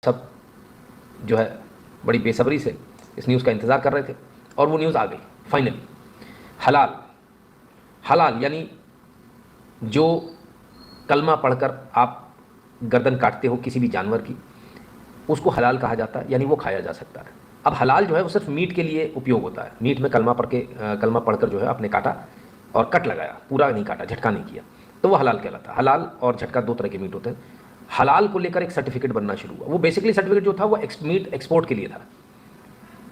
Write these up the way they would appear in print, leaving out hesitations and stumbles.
सब जो है बड़ी बेसब्री से इस न्यूज़ का इंतज़ार कर रहे थे और वो न्यूज़ आ गई फाइनली। हलाल, हलाल यानी जो कलमा पढ़कर आप गर्दन काटते हो किसी भी जानवर की, उसको हलाल कहा जाता है, यानी वो खाया जा सकता है। अब हलाल जो है वो सिर्फ मीट के लिए उपयोग होता है। मीट में कलमा पढ़कर जो है आपने काटा और कट लगाया, पूरा नहीं काटा, झटका नहीं किया, तो वो हलाल कहलाता है। हलाल और झटका दो तरह के मीट होते हैं। हलाल को लेकर एक सर्टिफिकेट बनना शुरू हुआ। वो बेसिकली सर्टिफिकेट जो था वो मीट एक्सपोर्ट के लिए था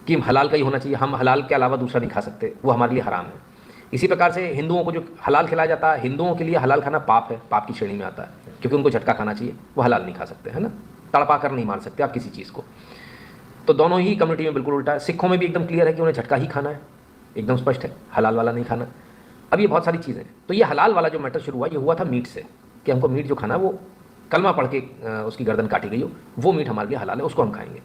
कि हलाल का ही होना चाहिए, हम हलाल के अलावा दूसरा नहीं खा सकते, वो हमारे लिए हराम है। इसी प्रकार से हिंदुओं को जो हलाल खिलाया जाता है, हिंदुओं के लिए हलाल खाना पाप है, पाप की श्रेणी में आता है, क्योंकि उनको झटका खाना चाहिए, वो हलाल नहीं खा सकते, है ना, तड़पा कर नहीं मार सकते आप किसी चीज़ को। तो दोनों ही कम्युनिटी में बिल्कुल उल्टा है। सिखों में भी एकदम क्लियर है कि उन्हें झटका ही खाना है, एकदम स्पष्ट है, हलाल वाला नहीं खाना। अब ये बहुत सारी चीज़ें, तो ये हलाल वाला जो मैटर शुरू हुआ, ये हुआ था मीट से, कि हमको मीट जो खाना है वो कलमा पढ़ के उसकी गर्दन काटी गई हो, वो मीट हमारे लिए हलाल है, उसको हम खाएंगे।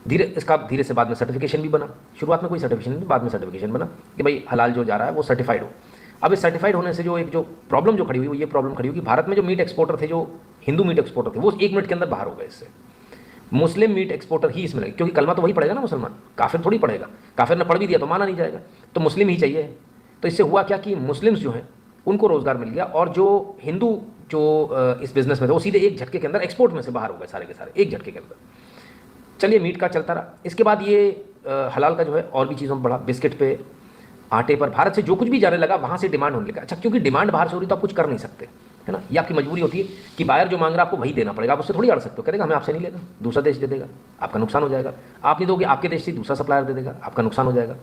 धीरे से बाद में सर्टिफिकेशन भी बना। शुरुआत में कोई सर्टिफिकेशन नहीं, बाद में सर्टिफिकेशन बना कि भाई हलाल जो जा रहा है वो सर्टिफाइड हो। अब इस सर्टिफाइड होने से जो प्रॉब्लम जो खड़ी हुई, वो ये प्रॉब्लम खड़ी हुई कि भारत में जो मीट एक्सपोर्टर थे, जो हिंदू मीट एक्सपोर्टर थे, वो 1 मिनट के अंदर बाहर हो गए इससे। मुस्लिम मीट एक्सपोर्टर ही इसमें लगे, क्योंकि कलमा तो वही पड़ेगा ना मुसलमान, काफिर थोड़ी पड़ेगा, काफिर ने पढ़ भी दिया तो माना नहीं जाएगा, तो मुस्लिम ही चाहिए। तो इससे हुआ क्या कि मुस्लिम्स जो हैं उनको रोजगार मिल गया, और जो हिंदू जो इस बिजनेस में थे वो सीधे एक झटके के अंदर एक्सपोर्ट में से बाहर हो गए, सारे के सारे एक झटके के अंदर। चलिए, मीट का चलता रहा। इसके बाद ये हलाल का जो है और भी चीज़ों में बढ़ा, बिस्किट पे, आटे पर, भारत से जो कुछ भी जाने लगा वहाँ से डिमांड होने लगा। अच्छा, क्योंकि डिमांड बाहर से हो रही तो आप कुछ कर नहीं सकते, है ना, ये आपकी मजबूरी होती है कि बायर जो मांग रहा है आपको वही देना पड़ेगा, आप उससे थोड़ी अड़ सकते हो, कहेगा हमें आपसे नहीं लेना, दूसरा देश दे देगा, आपका नुकसान हो जाएगा। आप नहीं दोगे, आपके देश से दूसरा सप्लायर दे देगा, आपका नुकसान हो जाएगा।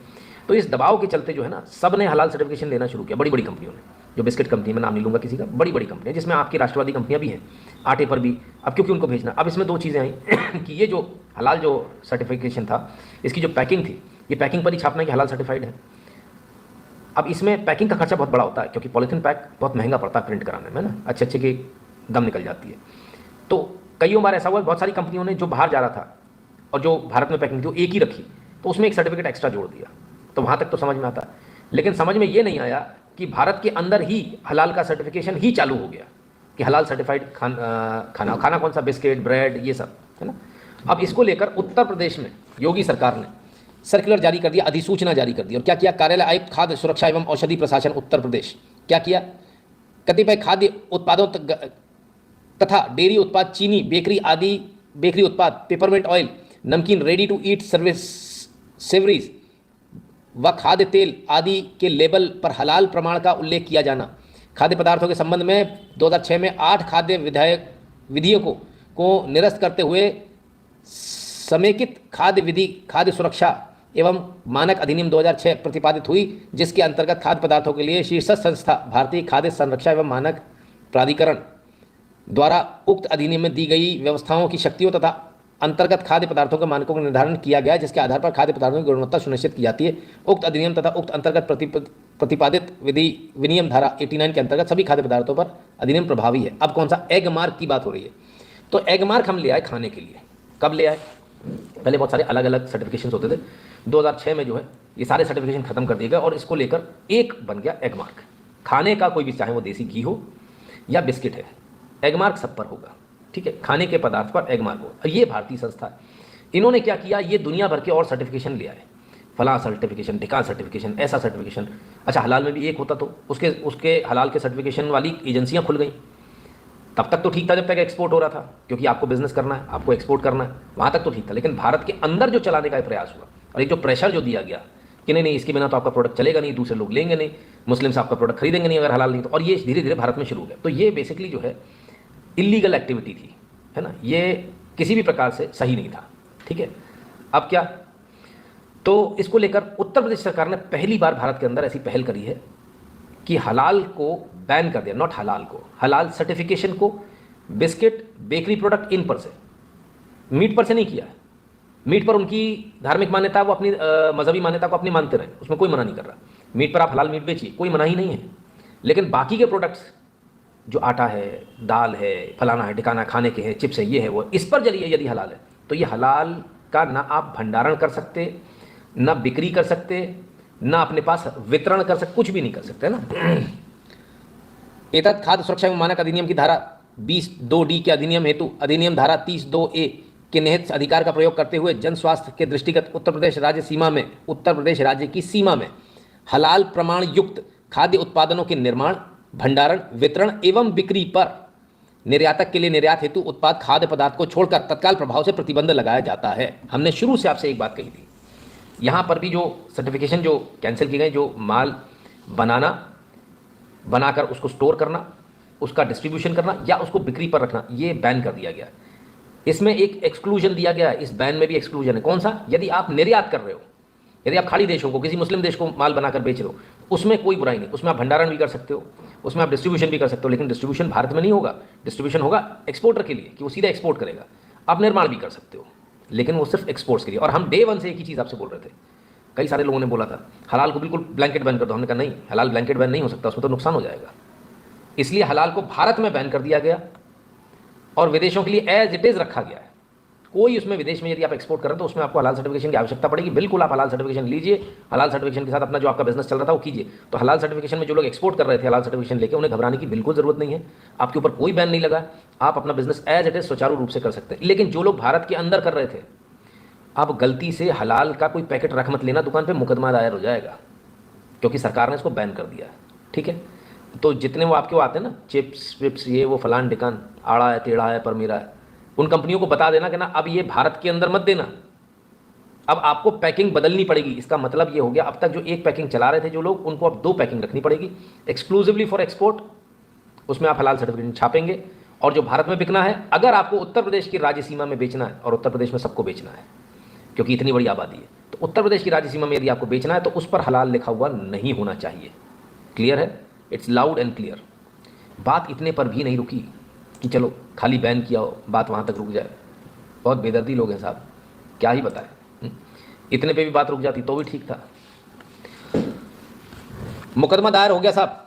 तो इस दबाव के चलते जो है ना, सब ने हलाल सर्टिफिकेशन लेना शुरू किया, बड़ी बड़ी कंपनियों ने, जो बिस्किट कंपनी, मैं नाम नहीं लूँगा किसी का, बड़ी बड़ी कंपनियाँ, जिसमें आपकी राष्ट्रवादी कंपनियाँ भी हैं, आटे पर भी। अब क्योंकि उनको भेजना, अब इसमें 2 चीज़ें आई कि ये जो हलाल जो सर्टिफिकेशन था, इसकी जो पैकिंग थी, ये पैकिंग पर ही छापना है कि हलाल सर्टिफाइड है। अब इसमें पैकिंग का खर्चा बहुत बड़ा होता है, क्योंकि पॉलीथीन पैक बहुत महंगा पड़ता है प्रिंट कराने में ना, अच्छे अच्छे की दम निकल जाती है। तो कईयों बार ऐसा हुआ, बहुत सारी कंपनियों ने जो बाहर जा रहा था और जो भारत में पैकिंग थी वो एक ही रखी, तो उसमें एक सर्टिफिकेट एक्स्ट्रा जोड़ दिया। तो वहाँ तक तो समझ में आता, लेकिन समझ में ये नहीं आया कि भारत के अंदर ही हलाल का सर्टिफिकेशन ही चालू हो गया कि हलाल सर्टिफाइड खाना कौन सा, बिस्किट, ब्रेड, ये सब, है ना। अब इसको लेकर उत्तर प्रदेश में योगी सरकार ने सर्कुलर जारी कर दिया, अधिसूचना जारी कर दी। और क्या किया, कार्यालय आयुक्त खाद्य सुरक्षा एवं औषधि प्रशासन उत्तर प्रदेश क्या किया, कतिपय खाद्य उत्पादों तथा डेयरी उत्पाद, चीनी, बेकरी आदि बेकरी उत्पाद, पेपरमेंट ऑयल, नमकीन, ready to eat service, savouries व खाद्य तेल आदि के लेबल पर हलाल प्रमाण का उल्लेख किया जाना। खाद्य पदार्थों के संबंध में 2006 में 8 खाद्य विधेयकों को निरस्त करते हुए समेकित खाद्य विधि खाद्य सुरक्षा एवं मानक अधिनियम 2006 प्रतिपादित हुई, जिसके अंतर्गत खाद्य पदार्थों के लिए शीर्षस्थ संस्था भारतीय खाद्य संरक्षा एवं मानक प्राधिकरण द्वारा उक्त अधिनियम में दी गई व्यवस्थाओं की शक्तियों तथा अंतर्गत खाद्य पदार्थों के मानकों का निर्धारण किया गया, जिसके आधार पर खाद्य पदार्थों की गुणवत्ता सुनिश्चित की जाती है। उक्त अधिनियम तथा उक्त अंतर्गत प्रतिपादित विनियम धारा 89 के अंतर्गत सभी खाद्य पदार्थों पर अधिनियम प्रभावी है। अब कौन सा, एग मार्क की बात हो रही है। तो एग मार्क हम ले आए खाने के लिए। कब ले आए, पहले बहुत सारे अलग अलग सर्टिफिकेशन होते थे, 2006 में जो है ये सारे सर्टिफिकेशन खत्म कर दिए गए और इसको लेकर एक बन गया एग मार्क। खाने का कोई भी, चाहे वो देसी घी हो या बिस्किट है, एग मार्क सब पर होगा, ठीक है, खाने के पदार्थ पर एग मार्क हो। ये भारतीय संस्था है। इन्होंने क्या किया, ये दुनिया भर के और सर्टिफिकेशन ले आए, फलां सर्टिफिकेशन, ढिकां सर्टिफिकेशन, ऐसा सर्टिफिकेशन। अच्छा, हलाल में भी एक होता तो उसके हलाल के सर्टिफिकेशन वाली एजेंसियां खुल गई। तब तक तो ठीक था जब तक एक्सपोर्ट हो रहा था, क्योंकि आपको बिजनेस करना है, आपको एक्सपोर्ट करना है, वहाँ तक तो ठीक था। लेकिन भारत के अंदर जो चलाने का प्रयास हुआ और एक जो प्रेशर जो दिया गया कि नहीं इसके बिना तो आपका प्रोडक्ट चलेगा नहीं, दूसरे लोग लेंगे नहीं, मुस्लिम से आपका प्रोडक्ट खरीदेंगे नहीं अगर हलाल नहीं तो, और ये धीरे धीरे भारत में शुरू हो गया। तो ये बेसिकली जो है इलीगल एक्टिविटी थी, है ना, ये किसी भी प्रकार से सही नहीं था, ठीक है। अब क्या, तो इसको लेकर उत्तर प्रदेश सरकार ने पहली बार भारत के अंदर ऐसी पहल करी है कि हलाल को बैन कर दिया, नॉट हलाल को, हलाल सर्टिफिकेशन को बिस्किट, बेकरी प्रोडक्ट, इन पर से, मीट पर से नहीं किया है। मीट पर उनकी धार्मिक मान्यता, वो अपनी मजहबी मान्यता को अपनी मानते रहे, उसमें कोई मना नहीं कर रहा। मीट पर आप हलाल मीट बेचिए, कोई मना ही नहीं है। लेकिन बाकी के प्रोडक्ट्स जो आटा है, दाल है, फलाना है, ठिकाना, खाने के हैं, चिप्स है, ये है वो, इस पर चलिए यदि हलाल है तो ये हलाल का ना आप भंडारण कर सकते, ना बिक्री कर सकते, ना अपने पास वितरण कर सकते, कुछ भी नहीं कर सकते ना। एतत् खाद्य सुरक्षा एवं मानक अधिनियम की धारा 20(2)D के अधिनियम हेतु अधिनियम धारा 30(2)A के निहित अधिकार का प्रयोग करते हुए जन स्वास्थ्य के दृष्टिगत उत्तर प्रदेश राज्य की सीमा में हलाल प्रमाण युक्त खाद्य उत्पादनों के निर्माण, भंडारण, वितरण एवं बिक्री पर निर्यातक के लिए निर्यात हेतु उत्पाद खाद्य पदार्थ को छोड़कर तत्काल प्रभाव से प्रतिबंध लगाया जाता है। हमने शुरू से आपसे एक बात कही थी, यहाँ पर भी जो सर्टिफिकेशन जो कैंसिल की गई, जो माल बनाकर उसको स्टोर करना, उसका डिस्ट्रीब्यूशन करना या उसको बिक्री पर रखना, ये बैन कर दिया गया। इसमें एक एक्सक्लूजन दिया गया है, इस बैन में भी एक्सक्लूजन है। कौन सा? यदि आप निर्यात कर रहे हो, यदि आप खाड़ी देशों को, किसी मुस्लिम देश को माल बनाकर बेच रहे हो, उसमें कोई बुराई नहीं, उसमें आप भंडारण भी कर सकते हो, उसमें आप डिस्ट्रीब्यूशन भी कर सकते हो, लेकिन डिस्ट्रीब्यूशन भारत में नहीं होगा। डिस्ट्रीब्यूशन होगा एक्सपोर्टर के लिए कि वो सीधा एक्सपोर्ट करेगा। आप निर्माण भी कर सकते हो, लेकिन वो सिर्फ एक्सपोर्ट्स के लिए। और हम डे वन से एक ही चीज़ आपसे बोल रहे थे, कई सारे लोगों ने बोला था हलाल को बिल्कुल ब्लैंकेट बैन कर दो। हमने कहा नहीं, हलाल ब्लैंकेट बैन नहीं हो सकता, उसमें तो नुकसान हो जाएगा। इसलिए हलाल को भारत में बैन कर दिया गया और विदेशों के लिए एज इट इज़ रखा गया है। कोई उसमें विदेश में यदि आप एक्सपोर्ट करें तो उसमें आपको हलाल सर्टिफिकेशन की आवश्यकता पड़ेगी। बिल्कुल आप हलाल सर्टिफिकेशन लीजिए, हलाल सर्टिफिकेशन के साथ अपना जो आपका बिजनेस चल रहा था वो कीजिए। तो हलाल सर्टिफिकेशन में जो लोग एक्सपोर्ट कर रहे थे हलाल सर्टिफिकेशन लेके, उन्हें घबराने की बिल्कुल जरूरत नहीं है। आपके ऊपर कोई बैन नहीं लगा, आप अपना बिजनेस एज इट इज सुचारू रूप से कर सकते हैं। लेकिन जो लोग भारत के अंदर कर रहे थे, अब गलती से हलाल का कोई पैकेट रख मत लेना दुकान पर, मुकदमा दायर हो जाएगा, क्योंकि सरकार ने इसको बैन कर दिया है। ठीक है, तो जितने वो आपके वो आते हैं ना, चिप्स विप्स, ये वो फलान ढिकान, आड़ा है टेढ़ा है पर मेरा है, उन कंपनियों को बता देना कि ना अब ये भारत के अंदर मत देना, अब आपको पैकिंग बदलनी पड़ेगी। इसका मतलब ये हो गया, अब तक जो एक पैकिंग चला रहे थे जो लोग, उनको अब 2 पैकिंग रखनी पड़ेगी, एक्सक्लूसिवली फॉर एक्सपोर्ट। उसमें आप हलाल सर्टिफिकेट छापेंगे, और जो भारत में बिकना है, अगर आपको उत्तर प्रदेश की राज्य सीमा में बेचना है, और उत्तर प्रदेश में सबको बेचना है क्योंकि इतनी बड़ी आबादी है, तो उत्तर प्रदेश की राज्य सीमा में यदि आपको बेचना है तो उस पर हलाल लिखा हुआ नहीं होना चाहिए। क्लियर है? It's loud and clear. बात इतने पर भी नहीं रुकी कि चलो खाली बैन किया हो, बात वहाँ तक रुक जाए। बहुत बेदर्दी लोग हैं साहब, क्या ही बताएं। इतने पे भी बात रुक जाती तो भी ठीक था। मुकदमा दायर हो गया साहब,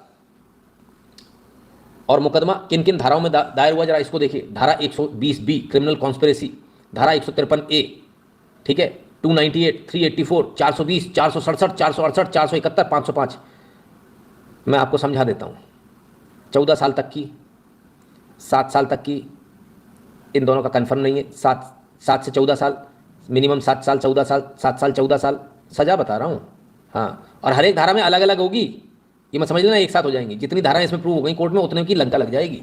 और मुकदमा किन किन धाराओं में दायर हुआ जरा इसको देखिए। धारा 120B क्रिमिनल कॉन्स्पिरेसी, धारा 153A, ठीक है, 298, 384, 420, 467, 468, 471, 505। मैं आपको समझा देता हूँ। 14 साल तक की, 7 साल तक की, इन दोनों का कंफर्म नहीं है। 7 से 14 साल, मिनिमम 7 साल 14 साल, 7 साल 14 साल सज़ा बता रहा हूँ। हाँ, और हर एक धारा में अलग अलग होगी, ये मत समझ लेना एक साथ हो जाएंगी। जितनी धाराएं इसमें प्रूव हो गई कोर्ट में, उतने की लंका लग जाएगी।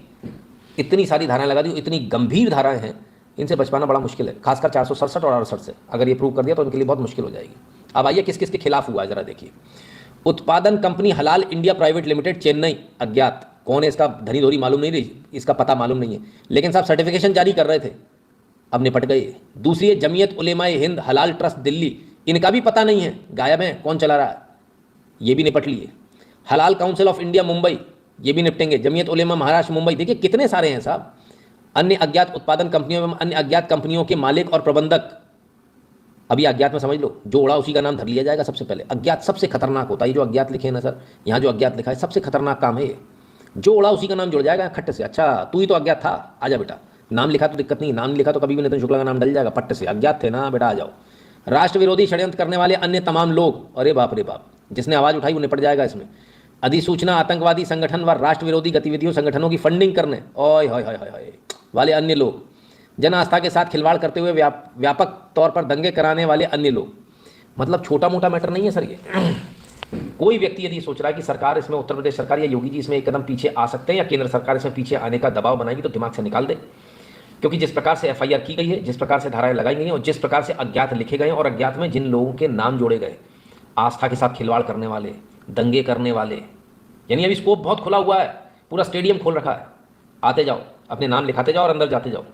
इतनी सारी धाराएं लगा दी, इतनी गंभीर धाराएं हैं, इनसे बच पाना बड़ा मुश्किल है। खासकर 467 और 68 से अगर ये प्रूव कर दिया तो उनके लिए बहुत मुश्किल हो जाएगी। अब आइए किस किस के खिलाफ हुआ है जरा देखिए। उत्पादन कंपनी हलाल इंडिया प्राइवेट लिमिटेड, चेन्नई, अज्ञात, कौन है इसका धनी धोरी मालूम नहीं रही, इसका पता मालूम नहीं है, लेकिन साहब सर्टिफिकेशन जारी कर रहे थे, अब निपट गए। दूसरी है जमीयत उलेमाए हिंद हलाल ट्रस्ट दिल्ली, इनका भी पता नहीं है, गायब है, कौन चला रहा है, ये भी निपट लिए। हलाल काउंसिल ऑफ इंडिया मुंबई, ये भी निपटेंगे। जमीयत उलेमा महाराष्ट्र मुंबई, देखिए कितने सारे हैं साहब। अन्य अज्ञात उत्पादन कंपनियों एवं अन्य अज्ञात कंपनियों के मालिक और प्रबंधक, अभी अज्ञात में समझ लो, जो उड़ा उसी का नाम धर लिया जाएगा सबसे पहले। अज्ञात सबसे खतरनाक होता है, ये जो अज्ञात लिखे हैं ना सर, यहाँ जो अज्ञात लिखा है सबसे खतरनाक काम है ये। जो उड़ा उसी का नाम जुड़ जाएगा खट्टे से। अच्छा तू ही तो अज्ञात था, आजा बेटा, नाम लिखा तो दिक्कत नहीं, नाम नहीं लिखा तो कभी भी नितिन शुक्ला का नाम डल जाएगा पट्टे से, अज्ञात थे ना बेटा, आ जाओ। राष्ट्र विरोधी षड्यंत्र करने वाले अन्य तमाम लोग, अरे बाप रे बाप, जिसने आवाज़ उठाई वो निपट जाएगा इसमें। अधिसूचना आतंकवादी संगठन व राष्ट्र विरोधी गतिविधियों संगठनों की फंडिंग करने ओए हाय हाय हाय वाले अन्य लोग, जन आस्था के साथ खिलवाड़ करते हुए व्यापक तौर पर दंगे कराने वाले अन्य लोग। मतलब छोटा मोटा मैटर नहीं है सर ये। कोई व्यक्ति यदि सोच रहा है कि सरकार इसमें, उत्तर प्रदेश सरकार या योगी जी इसमें एक कदम पीछे आ सकते हैं या केंद्र सरकार इसमें पीछे आने का दबाव बनाएगी, तो दिमाग से निकाल दे। क्योंकि जिस प्रकार से FIR की गई है, जिस प्रकार से धाराएं लगाई गई हैं और जिस प्रकार से अज्ञात लिखे गए और अज्ञात में जिन लोगों के नाम जोड़े गए, आस्था के साथ खिलवाड़ करने वाले, दंगे करने वाले, यानी अभी स्कोप बहुत खुला हुआ है, पूरा स्टेडियम खोल रखा है। आते जाओ, अपने नाम लिखाते जाओ और अंदर जाते जाओ।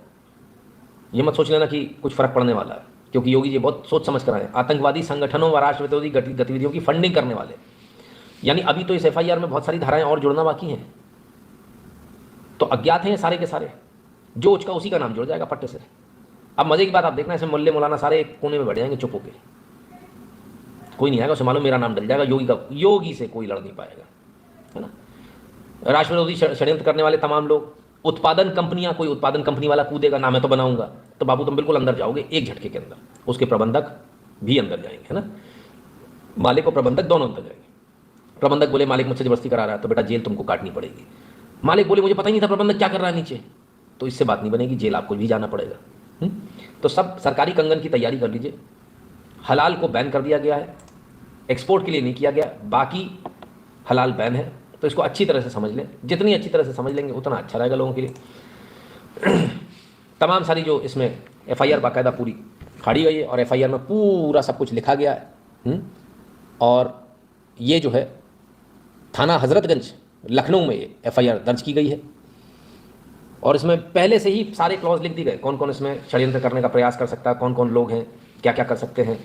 ये मत सोच लेना कि कुछ फर्क पड़ने वाला है, क्योंकि योगी जी बहुत सोच समझ कर आए। आतंकवादी संगठनों व राष्ट्र विरोधी गतिविधियों की फंडिंग करने वाले, यानी अभी तो इस FIR में बहुत सारी धाराएं और जुड़ना बाकी हैं। तो अज्ञात हैं सारे के सारे, जो उसका उसी का नाम जुड़ जाएगा पट्टे से। अब मजे की बात आप देखना, इसमें मुल्ले मौलाना सारे एक कोने में बैठ जाएंगे चुप होके, कोई नहीं आएगा, उसे मालूम मेरा नाम डल जाएगा, योगी से कोई लड़ नहीं पाएगा, है ना। राष्ट्र विरोधी षड्यंत्र करने वाले तमाम लोग, उत्पादन कंपनियां, कोई उत्पादन कंपनी वाला कूदेगा ना मैं तो बनाऊंगा, तो बाबू तुम बिल्कुल अंदर जाओगे एक झटके के अंदर, उसके प्रबंधक भी अंदर जाएंगे, है ना, मालिक और प्रबंधक दोनों अंदर जाएंगे। प्रबंधक बोले मालिक मुझसे जबरदस्ती करा रहा है, तो बेटा जेल तुमको काटनी पड़ेगी। मालिक बोले मुझे पता ही नहीं था प्रबंधक क्या कर रहा है नीचे, तो इससे बात नहीं बनेगी, जेल आपको भी जाना पड़ेगा। तो सब सरकारी कंगन की तैयारी कर लीजिए। हलाल को बैन कर दिया गया है, एक्सपोर्ट के लिए नहीं किया गया, बाकी हलाल बैन है। तो इसको अच्छी तरह से समझ लें, जितनी अच्छी तरह से समझ लेंगे उतना अच्छा रहेगा लोगों के लिए। तमाम सारी जो इसमें एफआईआर बाकायदा पूरी फाड़ी गई है और एफआईआर में पूरा सब कुछ लिखा गया है। और ये जो है थाना हज़रतगंज लखनऊ में ये एफआईआर दर्ज की गई है और इसमें पहले से ही सारे क्लॉज लिख दिए गए, कौन कौन इसमें षड्यंत्र करने का प्रयास कर सकता है, कौन कौन लोग हैं, क्या क्या कर सकते हैं,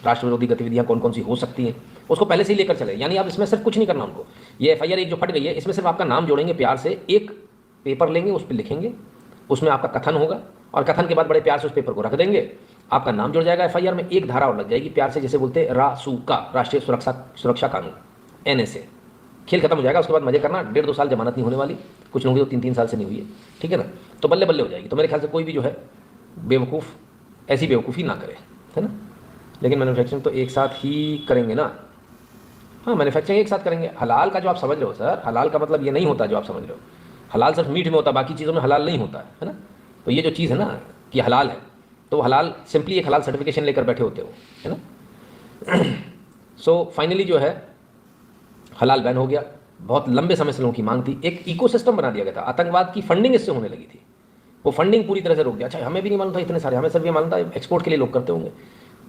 राष्ट्र विरोधी गतिविधियां कौन कौन सी हो सकती हैं, उसको पहले से ही लेकर चले। यानी आप इसमें सिर्फ कुछ नहीं करना उनको। ये एफआईआर एक जो फट गई है, इसमें सिर्फ आपका नाम जोड़ेंगे प्यार से, एक पेपर लेंगे, उस पर लिखेंगे, उसमें आपका कथन होगा और कथन के बाद बड़े प्यार से उस पेपर को रख देंगे, आपका नाम जुड़ जाएगा एफआईआर में। एक धारा और लग जाएगी प्यार से, जैसे बोलते रासुका, राष्ट्रीय सुरक्षा कानून, एनएसए। खेल खत्म हो जाएगा। उसके बाद मजे करना, 1.5-2 साल जमानत नहीं होने वाली, कुछ लोगों की तो 3-3 साल से नहीं हुई है, ठीक है ना। तो बल्ले बल्ले हो जाएगी। तो मेरे ख्याल से कोई भी जो है बेवकूफ़ ऐसी बेवकूफ़ी ना करे, है ना। लेकिन मैन्युफैक्चरिंग तो एक साथ ही करेंगे ना। हाँ, मैन्युफैक्चरिंग एक साथ करेंगे। हलाल का जो आप समझ रहे हो सर, हलाल का मतलब ये नहीं होता जो आप समझ रहे हो। हलाल सिर्फ मीट में होता है, बाकी चीज़ों में हलाल नहीं होता है ना। तो ये जो चीज़ है ना कि हलाल है, तो हलाल सिंपली एक हलाल सर्टिफिकेशन लेकर बैठे होते हो, है ना। सो फाइनली जो है हलाल बैन हो गया। बहुत लंबे समय से लोगों की मांग थी, एक इकोसिस्टम बना दिया गया था। आतंकवाद की फंडिंग इससे होने लगी थी, वो फंडिंग पूरी तरह से रोक दिया। अच्छा, हमें भी नहीं मालूम था इतने सारे, हमें सिर्फ ये मालूम था एक्सपोर्ट के लिए लोग करते होंगे।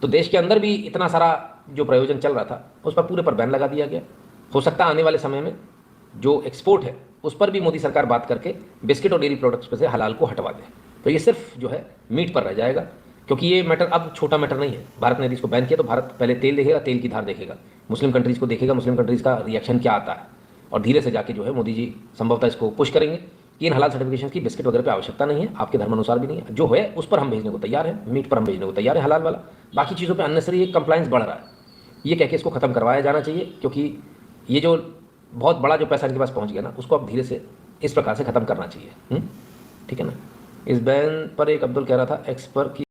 तो देश के अंदर भी इतना सारा जो प्रयोजन चल रहा था उस पर पूरे पर बैन लगा दिया गया। हो सकता है आने वाले समय में जो एक्सपोर्ट है उस पर भी मोदी सरकार बात करके बिस्किट और डेयरी प्रोडक्ट्स पर से हलाल को हटवा दे। तो ये सिर्फ जो है मीट पर रह जाएगा, क्योंकि ये मैटर अब छोटा मैटर नहीं है। भारत ने यदि इसको बैन किया तो भारत पहले तेल देखेगा, तेल की धार देखेगा, मुस्लिम कंट्रीज़ को देखेगा, मुस्लिम कंट्रीज़ का रिएक्शन क्या आता है, और धीरे से जाके जो है मोदी जी संभवतः इसको पुश करेंगे कि इन हलाल सर्टिफिकेशन की बिस्किट वगैरह पे आवश्यकता नहीं है, आपके धर्म अनुसार भी नहीं है। जो है उस पर हम भेजने को तैयार है, मीट पर हम भेजने को तैयार है हलाल वाला। बाकी चीज़ों पर अननेसरी एक कंप्लाइंस बढ़ रहा है, ये कह के इसको खत्म करवाया जाना चाहिए, क्योंकि ये जो बहुत बड़ा जो पैसा इनके पास पहुंच गया ना, उसको अब धीरे से इस प्रकार से खत्म करना चाहिए। ठीक है ना। इस बैन पर एक अब्दुल कह रहा था एक्स पर कि